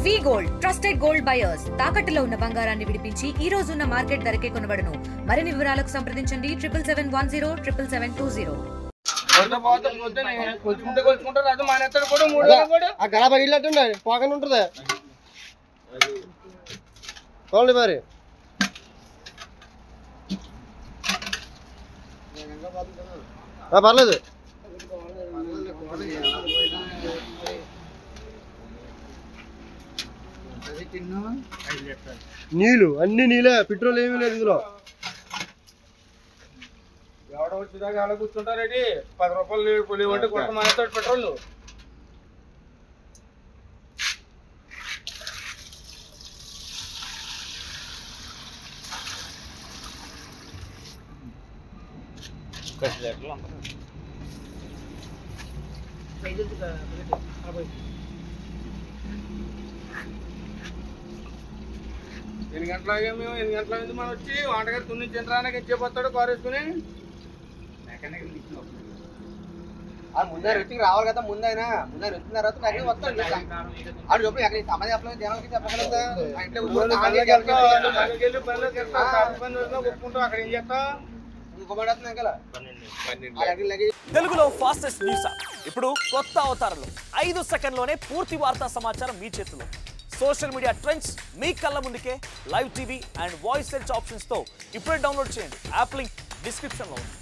వి gold trusted gold buyers తాకట్టులో ఉన్న బంగారాన్ని విడిపించి ఈ రోజు ఉన్న మార్కెట్ ధరకే కొనబడును. మరిన్ని వివరాలకు సంప్రదించండి 77107720. మరి పర్లేదు నీళ్ళు అన్ని నీళ్ళే, పెట్రోల్ ఏమీ లేదు ఇందులో. ఎవడ వచ్చేదాకా ఎలా కూర్చుంటారేంటి? 10 రూపాయలు లేవంటే కొత్త మానేస్తాడు పెట్రోల్. ఎన్ని గంటలాగే మేము 8 గంటల నుంచి మనం వచ్చి వంటగారు తున్ని చంద్రానికి ఇచ్చేపోతాడు కారు వేసుకుని. ముందే రుచికి రావాలి కదా. ముందే వచ్చిన తర్వాత వస్తాడు ఆడు చెప్పి అక్కడ సమాధి చెప్పలేదు జనాలకి చెప్పగలుగుతా. ఒప్పుకుంటాం అక్కడ ఏం చేస్తాం. తెలుగులో ఫాస్టెస్ట్ న్యూస్ ఇప్పుడు కొత్త అవతారంలో 5 సెకండ్లోనే పూర్తి వార్తా సమాచారం మీ చేతిలో. సోషల్ మీడియా ట్రెండ్స్ మీ కళ్ళ ముందుకే live TV and voice search options తో ఇప్పుడే డౌన్లోడ్ చేయండి. యాప్ లింక్ డిస్క్రిప్షన్ లో ఉంది.